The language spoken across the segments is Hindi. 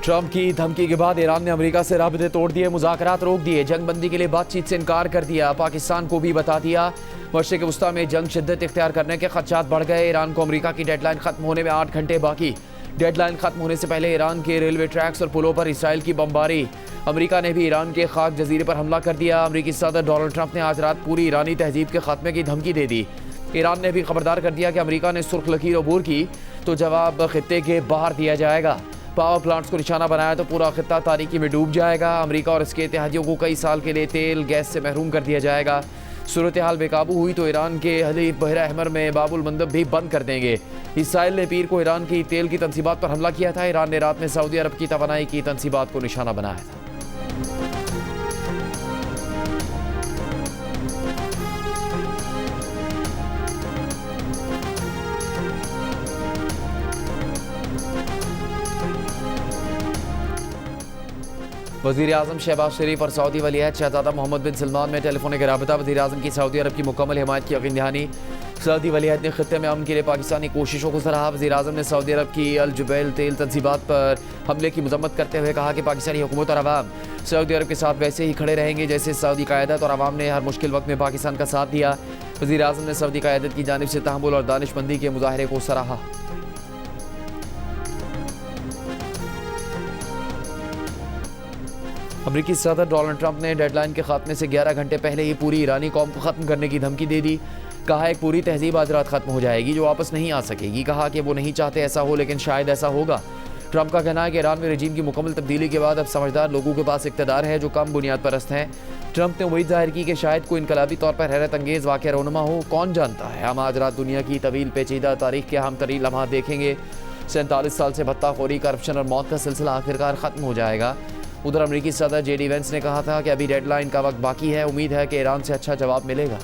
ट्रंप की धमकी के बाद ईरान ने अमेरिका से राबते तोड़ दिए, मुज़ाकरात रोक दिए, जंगबंदी के लिए बातचीत से इनकार कर दिया, पाकिस्तान को भी बता दिया। मशरिक़ वस्ता में जंग शिद्दत इख्तियार करने के खदशात बढ़ गए। ईरान को अमेरिका की डेडलाइन खत्म होने में 8 घंटे बाकी। डेडलाइन खत्म होने से पहले ईरान के रेलवे ट्रैक्स और पुलों पर इसराइल की बमबारी। अमेरिका ने भी ईरान के खाक जजीरे पर हमला कर दिया। अमेरिकी सदर डोनाल्ड ट्रंप ने आज रात पूरी ईरानी तहजीब के खात्मे की धमकी दे दी। ईरान ने भी खबरदार कर दिया कि अमेरिका ने सुर्ख लकीर अबूर की तो जवाब खित्ते के बाहर दिया जाएगा। पावर प्लांट्स को निशाना बनाया तो पूरा खित्ता तारीकी में डूब जाएगा। अमेरिका और इसके इत्तेहादियों को कई साल के लिए तेल गैस से महरूम कर दिया जाएगा। सूरत हाल बेकाबू हुई तो ईरान के हलीफ बहरा अहमर में बाबुल मंदब भी बंद कर देंगे। इसराइल ने पीर को ईरान की तेल की तनसीबात पर हमला किया था। ईरान ने रात में सऊदी अरब की तवानाई की तनसीबात को निशाना बनाया था। वज़ीर आज़म शहबाज शरीफ और सऊदी वलीअहद शहज़ादा मोहम्मद बिन सलमान में टेलीफोनिक राबता। वज़ीर आज़म की सऊदी अरब की मुकम्मल हिमायत की यकीन दहानी। सऊदी वलीअहद ने खित्ते में अमन के लिए पाकिस्तानी कोशिशों को सराहा। वज़ीर आज़म ने सऊदी अरब की अल जुबैल तेल तनसीबात पर हमले की मजम्मत करते हुए कहा कि पाकिस्तानी हुकूमत और अवाम सऊदी अरब के साथ वैसे ही खड़े रहेंगे जैसे सऊदी क़यादत और अवाम ने हर मुश्किल वक्त में पाकिस्तान का साथ दिया। वज़ीर आज़म ने सऊदी क़यादत की जानिब से तहम्मुल और दानिशमंदी के मुजाहरे को सराहा। अमरीकी सदर डोनाल्ड ट्रंप ने डेडलाइन के खात्मे से 11 घंटे पहले ही पूरी ईरानी कौम को ख़त्म करने की धमकी दे दी। कहा एक पूरी तहजीब आज रात ख़त्म हो जाएगी जो वापस नहीं आ सकेगी। कहा कि वो नहीं चाहते ऐसा हो, लेकिन शायद ऐसा होगा। ट्रंप का कहना है कि ईरान में रजीम की मुकम्मल तब्दीली के बाद अब समझदार लोगों के पास इक़्तिदार है जो कम बुनियाद परस्त हैं। ट्रंप ने उम्मीद जाहिर की कि शायद कोई इनकलाबी तौर पर हैरत अंगेज़ वाक़या रोनुमा हो, कौन जानता है। हम आज रात दुनिया की तवील पेचीदा तारीख के अहम तरीन लम्हा देखेंगे। 47 साल से भत्ताखोरी, करप्शन और मौत का सिलसिला आखिरकार ख़त्म हो जाएगा। उधर अमेरिकी सदर JD वेंस ने कहा था कि अभी डेडलाइन का वक्त बाकी है, उम्मीद है कि ईरान से अच्छा जवाब मिलेगा।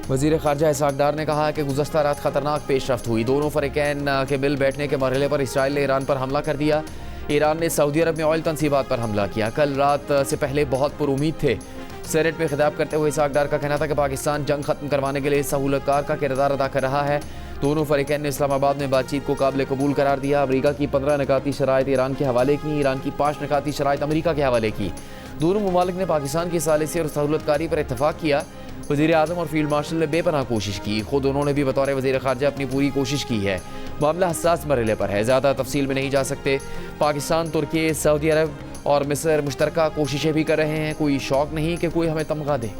वज़ीर ख़ारजा इसहाक़ डार ने कहा कि गुज़श्ता रात ख़तरनाक पेशरफ्त हुई। दोनों फ़रीक़ैन के मिल बैठने के मरहले पर इसराइल ने ईरान पर हमला कर दिया। ईरान ने सऊदी अरब में ऑयल तनसीबात पर हमला किया। कल रात से पहले बहुत पुरुमीद थे। सेनेट में खिताब करते हुए इसहाक़ डार का कहना था कि पाकिस्तान जंग ख़त्म करवाने के लिए सहूलतकार का किरदार अदा कर रहा है। दोनों फ़रीक़ैन ने इस्लामाबाद में बातचीत को काबिल कबूल करार दिया। अमरीका की 15 निकाती शराइत ईरान के हवाले की, ईरान की 5 निकाती शराइत अमरीका के हवाले की। दोनों ममालिक ने पाकिस्तान की सालिसी और सहूलतकारी पर इत्तफ़ाक़ किया। वज़ीर आज़म और फील्ड मार्शल ने बेपनाह कोशिश की। खुद उन्होंने भी बतौर वज़ीर ख़ारजा अपनी पूरी कोशिश की है। मामला हसास मरहले पर है, ज़्यादा तफसील में नहीं जा सकते। पाकिस्तान, तुर्की, सऊदी अरब और मिस्र मुश्तरका कोशिशें भी कर रहे हैं। कोई शौक़ नहीं कि कोई हमें तमगा दे।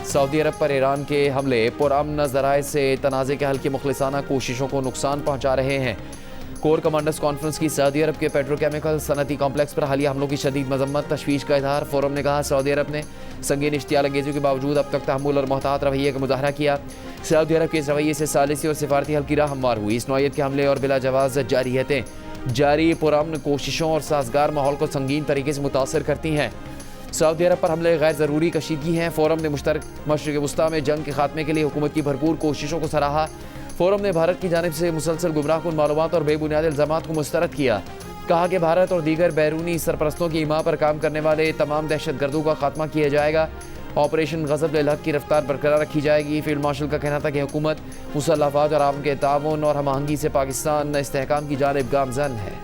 सऊदी अरब पर ईरान के हमले पुरअमन ज़राए से तनाज़े के हल की मुखलिसाना कोशिशों को नुकसान पहुँचा रहे हैं। कोर कमांडर्स कॉन्फ्रेंस की सऊदी अरब के पेट्रोकेमिकल सनती कॉम्प्लेक्स पर हालिया हमलों की शदीद मजम्मत, तशवीश का इजहार। फोरम ने कहा सऊदी अरब ने संगीन इश्तियाल अंगेज़ियों के बावजूद अब तक तहम्मुल और मोहतात रवैये का मुजाहरा किया। सऊदी अरब के इस रवैये से सालिसी और सिफारती हल की राह हमवार हुई। इस नौइयत के हमले और बिला जवाज़ जारियतें जारी पुरअमन कोशिशों और साजगार माहौल को संगीन तरीके से मुतासर करती हैं। सऊदी अरब पर हमले गैर ज़रूरी कशीदगी हैं। फोरम ने मुश्तरक मशरिक़ वस्ता में जंग के खात्मे के लिए हुकूमत की भरपूर कोशिशों को सराहा। फोरम ने भारत की जानिब से मुसलसल गुमराहकुन मालूमात और बेबुनियाद इल्ज़ामात को मुस्तरद किया। कहा कि भारत और दीगर बैरूनी सरपरस्तों की इमा पर काम करने वाले तमाम दहशतगर्दों का खात्मा किया जाएगा। ऑपरेशन ग़ज़ब अल हक़ की रफ्तार बरकरार रखी जाएगी। फील्ड मार्शल का कहना था कि हुकूमत मुसल्लह अफ़वाज और आवाम के ताउन और हम आहंगी से पाकिस्तान इस्तेहकाम की जानिब गामज़न है।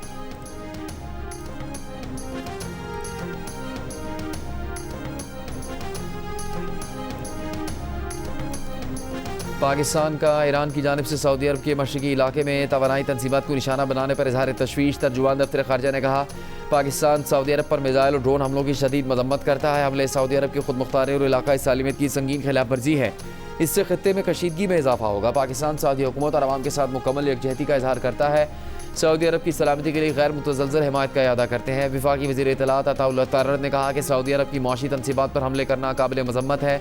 पाकिस्तान का ईरान की जानिब से सऊदी अरब के मशरिकी इलाके में तवानाई तनसीबात को निशाना बनाने पर इजहार तशवीश। तर्जुमान दफ्तर ख़ारजा ने कहा पाकिस्तान सऊदी अरब पर मिज़ाइल और ड्रोन हमलों की शदीद मजम्मत करता है। हमले सऊदी अरब की खुद मुख्तारी और इलाक़ाई सालिमियत की संगीन खिलाफ वर्जी है। इससे खित्ते में कशीदगी में इजाफा होगा। पाकिस्तान सऊदी हुकूमत और आवाम के साथ मुकम्मल यकजहती का इजहार करता है। सऊदी अरब की सलामती के लिए गैर मुतज़लज़ल हिमायत का अदा करते हैं। वफाकी वज़ीर इत्तलात अताउल्लाह तारर ने कहा कि सऊदी अरब की मुआशी तनसीबात पर हमले करना काबिल मजम्मत है।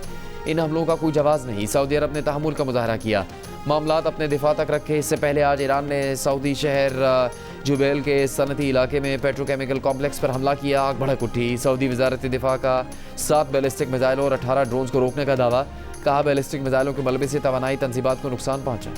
इन हमलों का कोई जवाब नहीं। सऊदी अरब ने तहम्मुल का मुजाहरा किया, मामलात अपने दिफा तक रखे। इससे पहले आज ईरान ने सऊदी शहर जुबैल के सनती इलाके में पेट्रोकेमिकल कॉम्प्लेक्स पर हमला किया। आग भड़क उठी। सऊदी वजारत दिफा का 7 बैलिस्टिक मिसाइलों और 18 ड्रोन्स को रोकने का दावा। कहा बैलिस्टिक मिसाइलों के मलबे से तवानाई तंजीबात को नुकसान पहुंचा।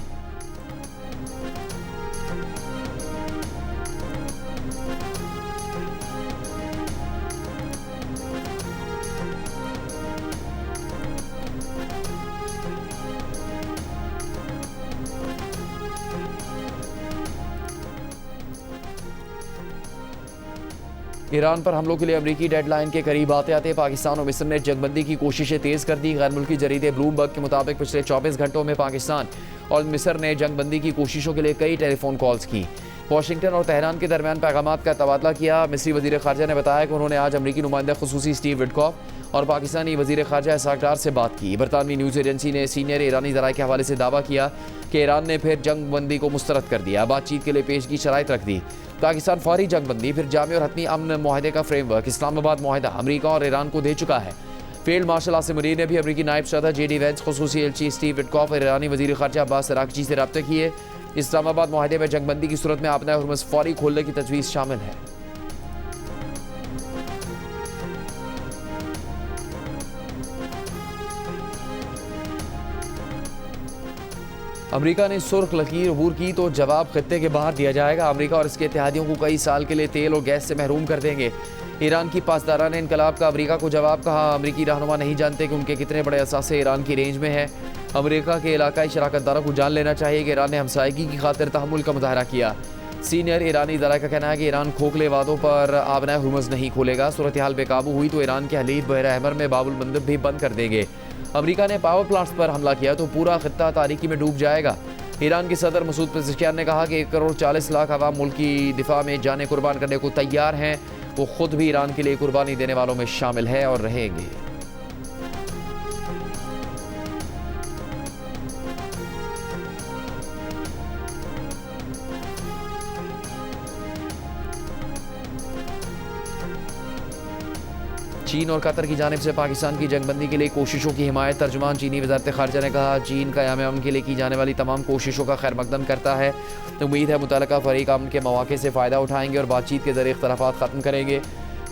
ईरान पर हमलों के लिए अमरीकी डेडलाइन के करीब आते आते पाकिस्तान और मिस्र ने जंगबंदी की कोशिशें तेज़ कर दी। गैर मुल्की जरीदे ब्लूमबर्ग के मुताबिक पिछले 24 घंटों में पाकिस्तान और मिस्र ने जंगबंदी की कोशिशों के लिए कई टेलीफोन कॉल्स की। वाशिंगटन और तेहरान के दरमियान पैगामात का तबादला किया। मिस्री वज़ीर ख़ारजा ने बताया कि उन्होंने आज अमरीकी नुमाइंदा खुसूसी स्टीव विटकॉफ और पाकिस्तानी वज़ीर ख़ारजा इसाक डार से बात की। बरतानवी न्यूज़ एजेंसी ने सीनियर ईरानी ज़राए के हवाले से दावा किया कि ईरान ने फिर जंगबंदी को मुस्तरद कर दिया, बातचीत के लिए पेश की शराइत रख दी। पाकिस्तान फौरी जंगबंदी, फिर जामी और हतमी अमन मुआहदे का फ्रेमवर्क इस्लामाबाद मुआहदा अमरीका और ईरान को दे चुका है। फील्ड मार्शल आसिम मुनीर ने भी अमरीकी नायब सदर JD वैंस, खुसूसी एलची स्टीव विटकॉफ और ईरानी वज़ीर ख़ारजा अब्बास अराग़ची से रब्ते किए। इस्लामाबाद मुआहदे में जंगबंदी की सूरत में आपना हुर्मुज़ फौरी खोलने की तजवीज़ शामिल है। अमेरिका ने सुर्ख लकीर अबूर की तो जवाब खत्ते के बाहर दिया जाएगा। अमेरिका और इसके इत्तेहादियों को कई साल के लिए तेल और गैस से महरूम कर देंगे। ईरान की पासदारान इनकलाब का अमेरिका को जवाब। कहा, अमेरिकी रहनुमा नहीं जानते कि उनके कितने बड़े असासे ईरान की रेंज में है। अमेरिका के इलाकाई शराकतदारों को जान लेना चाहिए कि ईरान ने हमसायगी की खातिर तहम्मुल का मुजाहरा किया। सीनियर ईरानी ज़राए का कहना है कि ईरान खोखले वादों पर आबना हुर्मुज़ नहीं खोलेगा। सूरत हाल बेकाबू हुई तो ईरान के हलीफ बहर अहमर में बाबुल मंदब भी बंद कर देंगे। अमेरिका ने पावर प्लांट्स पर हमला किया तो पूरा खित्ता तारीकी में डूब जाएगा। ईरान के सदर मसूद पेज़ेश्कियान ने कहा कि 1 करोड़ 40 लाख अवाम मुल्क की दिफा में जाने कुर्बान करने को तैयार हैं। वो खुद भी ईरान के लिए कुर्बानी देने वालों में शामिल है और रहेंगे। चीन और कतर की जानिब से पाकिस्तान की जंगबंदी के लिए कोशिशों की हिमायत। तर्जुमान चीनी वज़ारत ख़ारजा ने कहा, चीन क़याम अमन के लिए की जाने वाली तमाम कोशिशों का खैर मकदम करता है। उम्मीद है मुतल्लिक़ा फ़रीक़ अमन के मौक़े से फ़ायदा उठाएंगे और बातचीत के ज़रिए इख्तलाफ़ात ख़त्म करेंगे।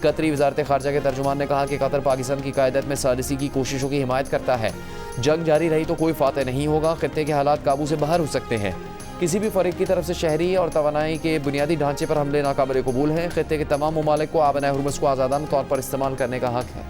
कतरी वज़ारत ख़ारजा के तर्जुमान ने कहा कि कतर पाकिस्तान की क़यादत में सालिसी की कोशिशों की हिमायत करता है। जंग जारी रही तो कोई फ़ातह नहीं होगा। खित्ते के हालात काबू से बाहर हो सकते हैं। किसी भी फ़रीक़ की तरफ से शहरी और तवानाई के बुनियादी ढांचे पर हमले नाकाबिल कबूल हैं। खित्ते के तमाम ममालिक को आबना हुर्मुज़ को आज़ादाना तौर पर इस्तेमाल करने का हक़ है।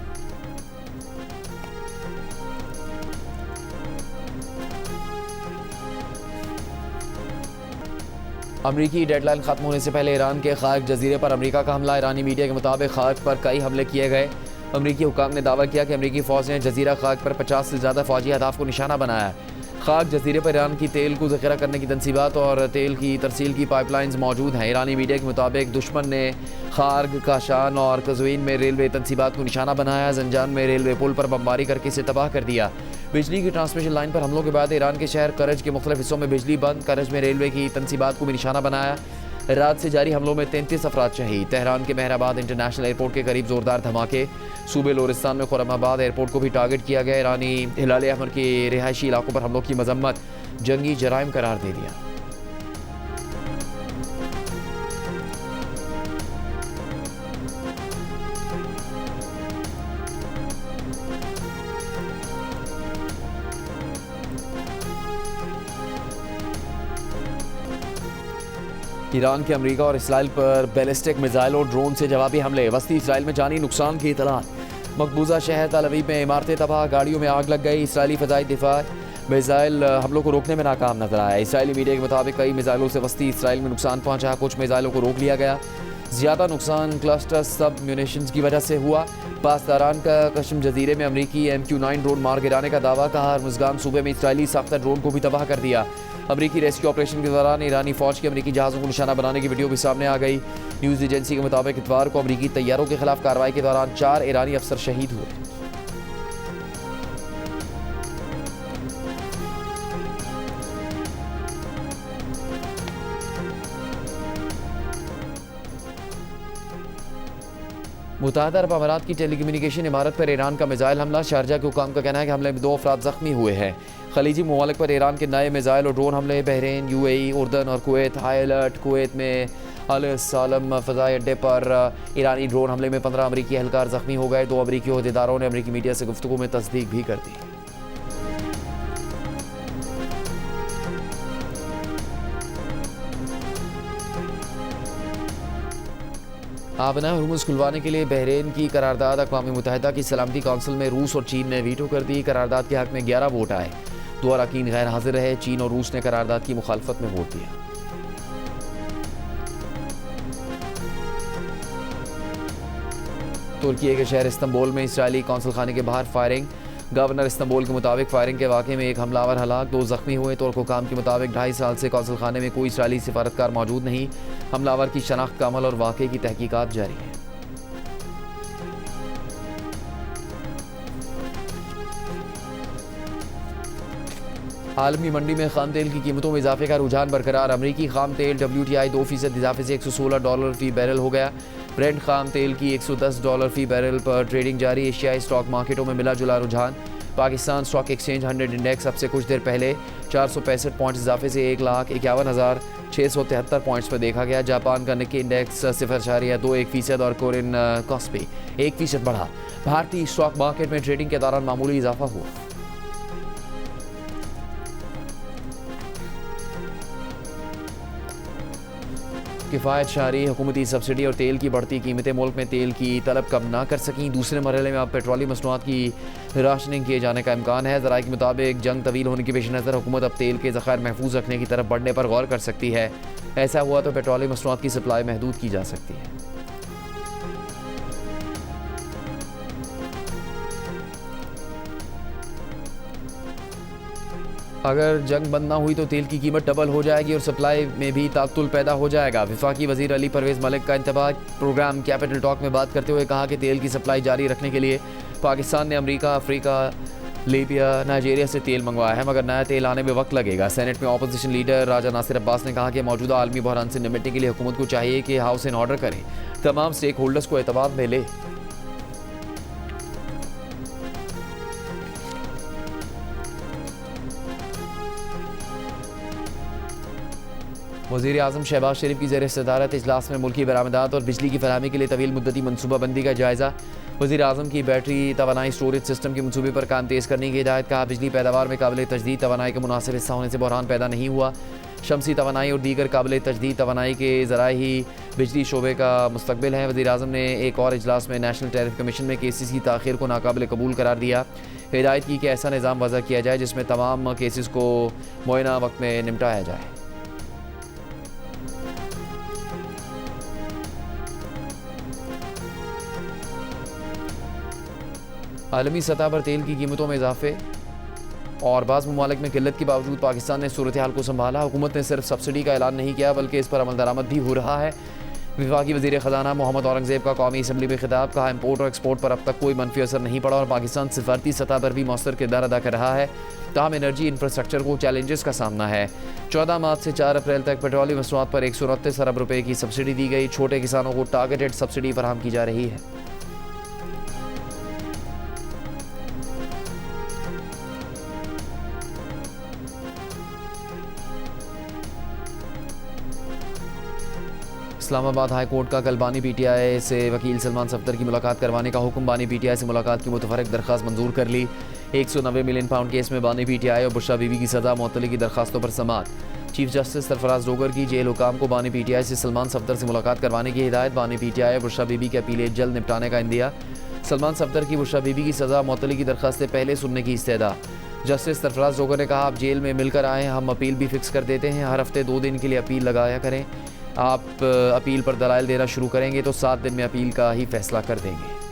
अमरीकी डेडलाइन खत्म होने से पहले ईरान के खार्क जजीरे पर अमरीका का हमला। ईरानी मीडिया के मुताबिक खार्क पर कई हमले किए गए। अमरीकी हुकाम ने दावा किया कि अमरीकी फ़ौज ने जजीरा खार्क पर 50 से ज़्यादा फ़ौजी अहदाफ को निशाना बनाया है। खार्क जजीरे पर ईरान की तेल को ज़ख़ीरा करने की तनसीबात और तेल की तरसील की पाइपलाइंस मौजूद हैं। ईरानी मीडिया के मुताबिक दुश्मन ने खार्क, काशान और कज़वीन में रेलवे तनसीबात को निशाना बनाया। जंजान में रेलवे पुल पर बमबारी करके इसे तबाह कर दिया। बिजली की ट्रांसमिशन लाइन पर हमलों के बाद ईरान के शहर करज के मुख्तलिफ हिस्सों में बिजली बंद। करज में रेलवे की तनसीबात को भी निशाना बनाया। रात से जारी हमलों में 33 अफराद शहीद। तेहरान के मेहराबाद इंटरनेशनल एयरपोर्ट के करीब जोरदार धमाके। सूबे लोरिस्तान में खुरमाबाद एयरपोर्ट को भी टारगेट किया गया। ईरानी हिलाल अहमर के रिहायशी इलाकों पर हमलों की मजम्मत जंगी जराइम करार दे दिया। ईरान के अमेरिका और इसराइल पर बैलिस्टिक मिसाइल और ड्रोन से जवाबी हमले। वस्ती इसराइल में जानी नुकसान की इतलात। मकबूजा शहर तल अवीव में इमारतें तबाह, गाड़ियों में आग लग गई। इसराइली फ़ज़ाई दिफा मिसाइल हमलों को रोकने में नाकाम नजर आया। इसराइली मीडिया के मुताबिक कई मिसाइलों से वस्ती इसराइल में नुकसान पहुंचा। कुछ मिसाइलों को रोक लिया गया। ज़्यादा नुकसान क्लस्टर सब म्यूनिशंस की वजह से हुआ। पासदारान का कश्म जजीरे में अमरीकी MQ-9 ड्रोन मार गिराने का दावा। कहा, मुज़गान सूबे में इसराइली साख्ता ड्रोन को भी तबाह कर दिया। अमरीकी रेस्क्यू ऑपरेशन के दौरान ईरानी फ़ौज के अमरीकी जहाज़ों को निशाना बनाने की वीडियो भी सामने आ गई। न्यूज़ एजेंसी के मुताबिक इतवार को अमरीकी तैयारों के खिलाफ कार्रवाई के दौरान 4 ईरानी अफसर शहीद हुए। मुत्तहदा अरब अमारात की टेलीकम्युनिकेशन इमारत पर ईरान का मिसाइल हमला। शारजा के हुकाम का कहना है कि हमले में 2 अफराद जख्मी हुए हैं। खलीजी ममालिक पर ईरान के नए मिसाइल और ड्रोन हमले। बहरीन, UAE, उर्दन और कुवैत हाई अलर्ट। कुवैत में अल सालम फ़ज़ाई अड्डे पर ईरानी ड्रोन हमले में 15 अमरीकी एहलकार जख्मी हो गए। 2 अमरीकी ओहदेदारों ने अमरीकी मीडिया से गुफ्तगू में तस्दीक भी कर दी। आबना हुर्मुज़ खुलवाने के लिए बहरीन की करारदाद अक़वाम मुत्तहिदा की सलामती कौंसिल में रूस और चीन ने वीटो कर दी। करारदाद के हक़ में 11 वोट आए, 2 अरकान गैर हाजिर रहे। चीन और रूस ने करारदाद की मुखालफत में वोट दिया। तुर्की के शहर इस्तंबुल में इसराइली कौंसल खाने के बाहर फायरिंग। गवर्नर इस्तंबुल के मुताबिक फायरिंग के वाक़े में एक हमलावर हलाक, 2 जख्मी हुए। तुर्क हुकाम के मुताबिक 2.5 साल से कौंसल खाने में कोई इसराइली सिफारतकार मौजूद नहीं। हमलावर की शनाख्त का अमल और वाक़े की तहकीकात जारी है। आलमी मंडी में खाम तेल की कीमतों में इजाफे का रुझान बरकरार। अमरीकी खाम तेल WTI 2% इजाफे से $116 फी बैरल हो गया। ब्रेंट खाम तेल की $110 फी बैरल पर ट्रेडिंग जारी। एशियाई स्टॉक मार्केटों में मिला जुला रुझान। पाकिस्तान स्टॉक एक्सचेंज 100 इंडेक्स अब से कुछ देर पहले 465 पॉइंट्स इजाफे से 1,51,673 पॉइंट्स पर देखा गया। जापान का निक्की इंडेक्स 0.21% और कोरियन कॉस्पी 1% बढ़ा। भारतीय स्टॉक मार्केट में ट्रेडिंग के दौरान मामूली इजाफा हुआ। किफ़ायत शारी, हुकूमती सब्सिडी और तेल की बढ़ती कीमतें मुल्क में तेल की तलब कम ना कर सकीं। दूसरे मरहले में अब पेट्रोलियम मसनूआत की राशनिंग किए जाने का इम्कान है। ज़राए के मुताबिक जंग तवील होने के पेश नज़र हुकूमत अब तेल के ज़खायर महफूज रखने की तरफ बढ़ने पर गौर कर सकती है। ऐसा हुआ तो पेट्रोलियम मसनूआत की सप्लाई महदूद की जा सकती है। अगर जंग बंद ना हुई तो तेल की कीमत डबल हो जाएगी और सप्लाई में भी तातुल पैदा हो जाएगा। वफाकी वज़ीर अली परवेज़ मलिक का इंतबाह प्रोग्राम कैपिटल टॉक में बात करते हुए कहा कि तेल की सप्लाई जारी रखने के लिए पाकिस्तान ने अमरीका, अफ्रीका, लीबिया, नाइजीरिया से तेल मंगवाया है, मगर नया तेल आने में वक्त लगेगा। सेनेट में अपोजिशन लीडर राजा नासिर अब्बास ने कहा कि मौजूदा आलमी बहरान से निपटने के लिए हुकूमत को चाहिए कि हाउस इन ऑर्डर करे, तमाम स्टेक होल्डर्स को एतमाद में ले। वज़ीर आज़म शहबाज शरीफ की ज़ेर सदारत इजलास में मुल्की बरामदात और बिजली की फरहमी के लिए तवील मुद्दती मनसूबाबंदी का जायज़ा। वज़ीर आज़म की बैटरी तवानाई स्टोरेज सिस्टम के मनसूबे पर काम तेज़ करने की हिदायत। कहा बिजली पैदावार में काबिल तजदीद तवानाई का मुनासिब हिस्सा होने से बहरान पैदा नहीं हुआ। शमसी तवानाई और दीगर काबिल तजदीद तवानाई के ज़राए ही बिजली शोबे का मुस्तकबिल है। वज़ीर आज़म ने एक और इजलास में नेशनल टैरिफ कमीशन में केसेस की ताख़ीर को नाकाबिल कबूल करार दिया। हिदायत की कि ऐसा निज़ाम वज़ा किया जाए जिसमें तमाम केसेस को मुअय्यना वक्त में निपटाया जाए। आलमी सतह पर तेल की कीमतों में इजाफे और बाज़ ममालिक में किल्लत के बावजूद पाकिस्तान ने सूरत हाल को संभाला। हुकूमत ने सिर्फ सब्सिडी का ऐलान नहीं किया बल्कि इस पर अमल दरामद भी हो रहा है। वफाकी वज़ीर ख़ज़ाना मोहम्मद औरंगज़ेब का कौमी असम्बली में खिताब। कहा इम्पोर्ट और एक्सपोर्ट पर अब तक कोई मनफी असर नहीं पड़ा और पाकिस्तान सिफारती सतह पर भी मौसर किरदार अदा कर रहा है। ताहम एनर्जी इंफ्रास्ट्रक्चर को चैलेंजेस का सामना है। 14 मार्च से 4 अप्रैल तक पेट्रोलियम मसनूआत पर 129 अरब रुपये की सब्सिडी दी गई। छोटे किसानों को टारगेटेड सब्सिडी फराहम की जा रही है। इस्लामाबाद हाई कोर्ट का कल बानी PTI से वकील सलमान सफदर की मुलाकात करवाने का हुक्म। बानी PTI से मुलाकात की मुतफरक दरख्वास्त मंजूर कर ली। 190 मिलियन पाउंड केस में बानी PTI और बुशरा बीबी की सज़ा मुअत्तली की दरखास्तों पर समाअत। चीफ जस्टिस सरफराज डोगर की जेल हुकाम को बानी PTI से सलमान सफदर से मुलाकात करवाने की हिदायत। बानी PTI और बुशरा बीबी की अपीलें जल्द निपटाने का इंदिया। सलमान सफदर की बुशरा बीबी की सज़ा मुअत्तली की दरखास्तें पहले सुनने की इस्तेदा। जस्टिस सरफराज डोगर ने कहा आप जेल में मिलकर आएँ, हम अपील भी फिक्स कर देते हैं। हर हफ्ते 2 दिन के लिए अपील लगाया करें। आप अपील पर दलाइल देना शुरू करेंगे तो 7 दिन में अपील का ही फैसला कर देंगे।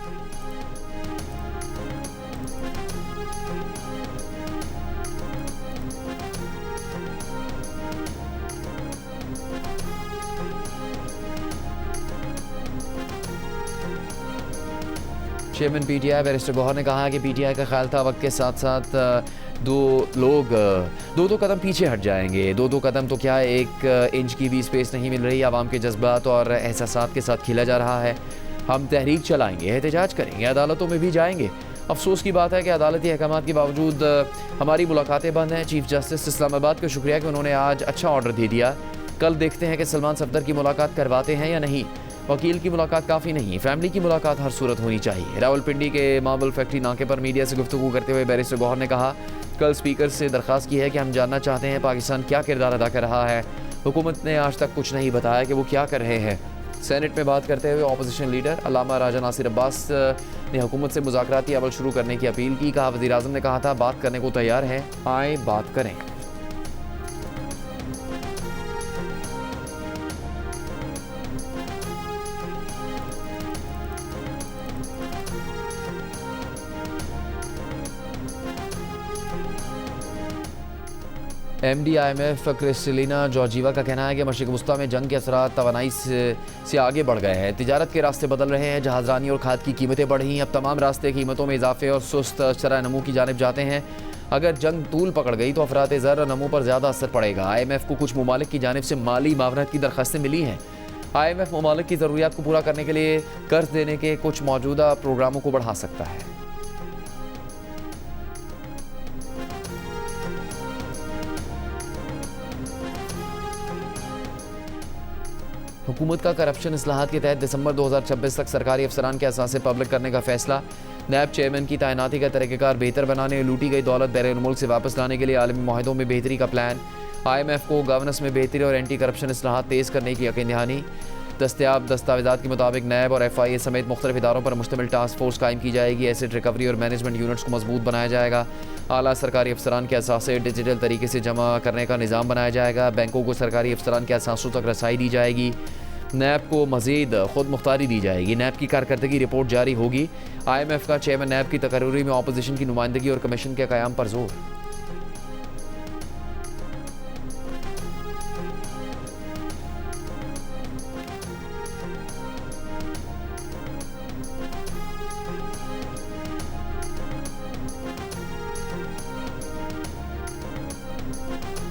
चेयरमैन PTI बैरिस्टर गौहर ने कहा कि PTI का ख्याल था वक्त के साथ साथ दो कदम पीछे हट जाएंगे। 2 कदम तो क्या, 1 इंच की भी स्पेस नहीं मिल रही। आवाम के जज्बात और एहसासात के साथ खेला जा रहा है। हम तहरीक चलाएंगे, एहतजाज करेंगे, अदालतों में भी जाएंगे। अफसोस की बात है कि अदालती अहकामात के बावजूद हमारी मुलाकातें बंद हैं। चीफ जस्टिस इस्लामाबाद को शुक्रिया कि उन्होंने आज अच्छा ऑर्डर दे दिया। कल देखते हैं कि सलमान सफदर की मुलाकात करवाते हैं या नहीं। वकील की मुलाकात काफ़ी नहीं, फैमिली की मुलाकात हर सूरत होनी चाहिए। रावलपिंडी के मार्बल फैक्ट्री नाके पर मीडिया से गुफ्तगू करते हुए बैरिस्टर गौहर ने कहा, कल स्पीकर से दरख्वास्त की है कि हम जानना चाहते हैं पाकिस्तान क्या किरदार अदा कर रहा है। हुकूमत ने आज तक कुछ नहीं बताया कि वो क्या कर रहे हैं। सेनेट में बात करते हुए अपोजिशन लीडर अल्लामा राजा नासिर अब्बास ने हुकूमत से मुज़ाकराती अमल शुरू करने की अपील की। कहा, वज़ीर आज़म ने कहा था बात करने को तैयार हैं, आए बात करें। MD-IMF क्रिस्टलिना जॉर्जीवा का कहना है कि मशरिक़ वस्ता में जंग के असरात तवानाई से आगे बढ़ गए हैं। तिजारत के रास्ते बदल रहे हैं, जहाज़रानी और खाद की कीमतें बढ़ी। अब तमाम रास्ते कीमतों में इजाफे और सुस्त शरह नमू की जानिब जाते हैं। अगर जंग तूल पकड़ गई तो अफरात ज़र नमू पर ज़्यादा असर पड़ेगा। IMF को कुछ ममालिक की जानिब से माली मावनत की दरख्वास्तें मिली हैं। IMF ममालिक की ज़रूरियात को पूरा करने के लिए कर्ज देने के कुछ मौजूदा प्रोग्रामों को बढ़ा सकता है। हुकूमत का करप्शन इस्लाहात के तहत दिसंबर 2026 तक सरकारी अफसरान के असासे पब्लिक करने का फैसला। नैब चेयरमैन की तैनाती का तरीक़ाकार बेहतर बनाने, लूटी गई दौलत बैरून मुल्क से वापस लाने के लिए आलमी माहिदों में बेहतरी का प्लान। IMF को गवर्नेंस में बेहतरी और एंटी करप्शन इस्लाहात तेज़ करने की यकीन दहानी। दस्तयाब दस्तावेज़ात के मुताबिक नैब और FIA समेत मुख्तलिफ इदारों पर मुश्तमिल टास्क फोर्स कायम की जाएगी। एसेट रिकवरी और मैनेजमेंट यूनिट्स को मजबूत बनाया जाएगा। आला सरकारी अफसरान के असासे डिजिटल तरीके से जमा करने का निज़ाम बनाया जाएगा। बैंकों को सरकारी अफसरान के असासों तक रसाई दी जाएगी। नैब को मज़ीद खुद मुख्तारी दी जाएगी। नैब की कारकर्दगी रिपोर्ट जारी होगी। IMF का चेयरमैन नैब की तकर्री में अपोजिशन की नुमाइंदगी और कमीशन के क़याम पर जोर।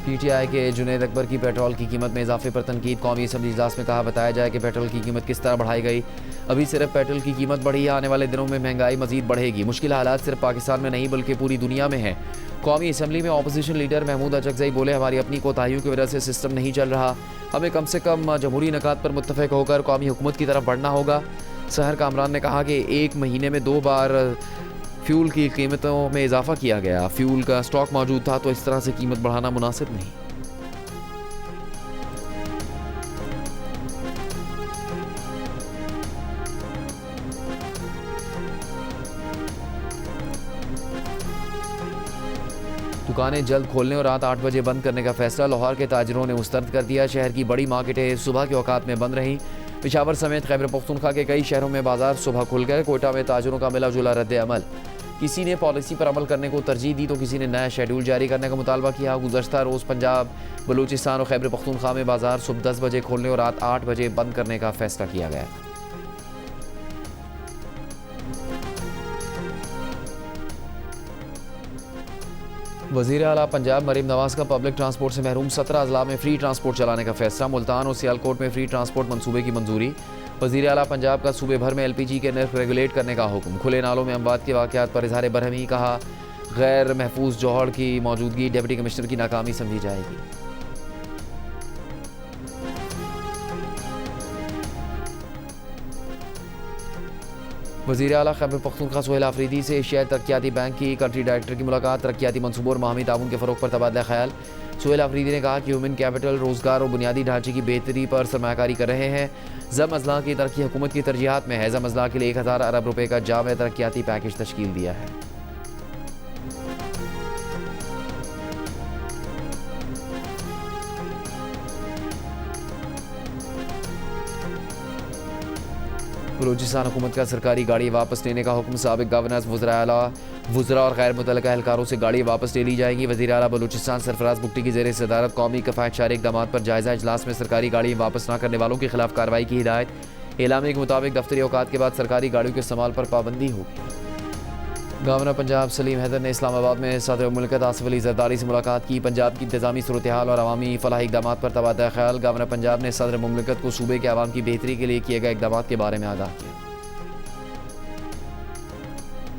PTI के जुनैद अकबर की पेट्रोल की कीमत में इजाफे पर तनकीद। कौमी असम्बली इजलास में कहा, बताया जाए कि पेट्रोल की कीमत किस तरह बढ़ाई गई। अभी सिर्फ पेट्रोल की कीमत बढ़ी है, आने वाले दिनों में महंगाई मजीद बढ़ेगी। मुश्किल हालात सिर्फ पाकिस्तान में नहीं बल्कि पूरी दुनिया में है। कौमी असम्बली में अपोजिशन लीडर महमूद अचकज़ई बोले, हमारी अपनी कोताहियों की वजह से सिस्टम नहीं चल रहा। हमें कम से कम जमहूरी नकात पर मुत्तफ़िक होकर कौमी हुकूमत की तरफ बढ़ना होगा। सहर कामरान ने कहा कि एक महीने में 2 बार फ्यूल की कीमतों में इजाफा किया गया। फ्यूल का स्टॉक मौजूद था तो इस तरह से कीमत बढ़ाना मुनासिब नहीं। दुकानें जल्द खोलने और रात 8 बजे बंद करने का फैसला। लाहौर के ताजिरों ने मुस्तरद कर दिया। शहर की बड़ी मार्केटें सुबह के औकात में बंद रहीं। पेशावर समेत खैबर पख्तूनख्वा के कई शहरों में बाजार सुबह खुल गए। कोयटा में ताजिरों का मिला जुला रद्द अमल। किसी ने पॉलिसी पर अमल करने को तरजीह दी तो किसी ने नया शेड्यूल जारी करने का मुतालबा किया। गुज़श्ता रोज़ पंजाब, बलूचिस्तान और खैबर पख्तूनख्वा में बाजार सुबह 10 बजे खोलने और रात 8 बजे बंद करने का फैसला किया गया। वज़ीर आला पंजाब मरीम नवाज का पब्लिक ट्रांसपोर्ट से महरूम 17 अजला में फ्री ट्रांसपोर्ट चलाने का फैसला। मुल्तान और सियालकोट में फ्री ट्रांसपोर्ट मंसूबे की मंजूरी। वज़ीर आला पंजाब का सूबे भर में LPG के नर्ख रेगुलेट करने का हुक्म। खुले नालों में अमवात के वाक़यात पर इज़हार बरहमी। कहा, गैर महफूज जौहड़ की मौजूदगी डिप्टी कमिश्नर की नाकामी समझी जाएगी। वज़ीर आला खैबर पख्तूनख्वा सोहेल आफरीदी से एशियाई तरक्याती बैंक की कंट्री डायरेक्टर की मुलाकात। तरक्याती मंसूबों और माहमी ताउन के फ़रोग़ पर तबादला ख्याल। सोहेल आफरीदी ने कहा कि ह्यूमन कैपिटल, रोज़गार और बुनियादी ढांचे की बेहतरी पर सरमायाकारी कर रहे हैं। ज़म अज़ला की तरक्की हुकूमत की तरजीहात में है। ज़म अज़ला के लिए 1000 अरब रुपये का जामे तरक्याती पैकेज तश्कील दिया है। बलूचिस्तान हुकूमत का सरकारी गाड़ी वापस लेने का हुक्म। साबिक गवर्नर्स, वज़रा और गैर मुतल्लिक़ा एहलकारों से गाड़ी वापस ले ली जाएगी। वज़ीर आला बलूचिस्तान सरफराज बुगटी की ज़ेर सदारत कौमी किफ़ायतशारी इक़दामात पर जायज़ा इजलास में सरकारी गाड़ी वापस न करने वालों के खिलाफ कार्रवाई की हिदायत। एलामे के मुताबिक दफ्तरी औकात के बाद सरकारी गाड़ियों के इस्तेमाल पर पाबंदी होगी। गवर्नर पंजाब सलीम हैदर ने इस्लामाबाद में सदर मुमलिकत आसिफ अली ज़रदारी से मुलाकात की। पंजाब की इंतज़ामी सूरत हाल और अवामी फलाही इक़दामात पर तबादला ख्याल। गवर्नर पंजाब ने सदर मुमलिकत को सूबे के अवाम की बेहतरी के लिए किए गए इक़दामात के बारे में आगाह किया।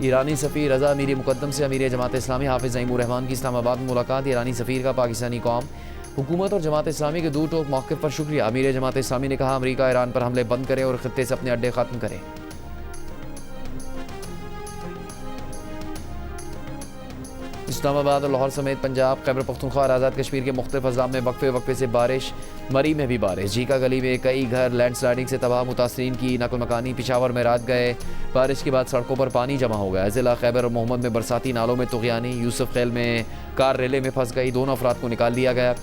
ईरानी सफ़ीर रज़ा अमीरी मुकद्दम से अमीर जमात इस्लामी हाफिज़ ज़ईमुर रहमान की इस्लामाबाद में मुलाकात। ईरानी सफ़ीर का पाकिस्तानी कौम, हुकूमत और जमात इस्लामी के दो टोक मौक़िफ़ पर शुक्रिया। अमीर जमात इस्लामी ने कहा अमरीका ईरान पर हमले बंद करे और ख़ित्ते से अपने अड्डे ख़त्म करे। इस्लामाबाद और लाहौर समेत पंजाब, खैबर पख्तूनख्वा और आज़ाद कश्मीर के मुख्तलिफ अज़लाम में वक्फे वक्फे से बारिश। मरी में भी बारिश। जीका गली में कई घर लैंडस्लाइडिंग से तबाह, मुतासरीन की नकल मकानी। पिशावर में रात गए, बारिश के बाद सड़कों पर पानी जमा हो गया। ज़िला खैबर और मोहम्मद में बरसाती नालों में तुग़यानी। यूसुफ खेल में कार रेले में फंस गई, दोनों अफराद को निकाल लिया गया।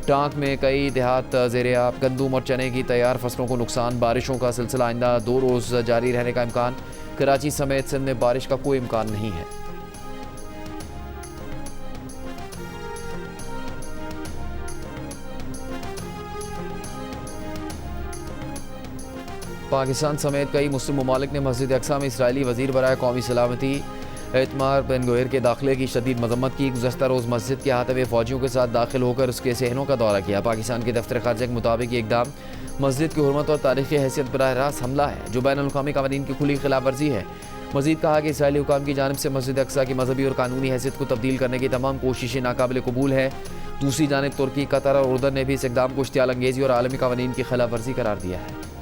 टांक में कई देहात ज़ेर-ए-आब, गंदुम और चने की तैयार फसलों को नुकसान। बारिशों का सिलसिला आइंदा 2 रोज़ जारी रहने का इम्कान। कराची समेत सिंध में बारिश का कोई इम्कान नहीं है। पाकिस्तान समेत कई मुस्लिम ममालिक ने मस्जिद अक्सा में इसराइली वज़ीर बराए कौमी सलामती एतमार बिन गुहेर के दाखिले की शदीद मजम्मत की। गुज़श्ता रोज़ मस्जिद के अहाते में फ़ौजियों के साथ दाखिल होकर उसके सहनों का दौरा किया। पाकिस्तान के दफ्तर ख़ारजा के मुताबिक ये इक़दाम मस्जिद की हुर्मत और तारीख़ी हैसियत बराह रास्त हमला है जो बैनुल-अक़वामी क़वानीन की खुली खिलाफ वर्जी है। मज़ीद कहा कि इसराइली हुकाम की जानिब से मस्जिद अक्सा की मजहबी और कानूनी हैसियत को तब्दील करने की तमाम कोशिशें नाकाबिल कबूल है। दूसरी जानिब तुर्की, कतर और उर्दन ने भी इस इक़दाम को इश्तियाल अंगेज़ी और आलमी क़वानीन की खिलाफ वर्जी करार दिया है।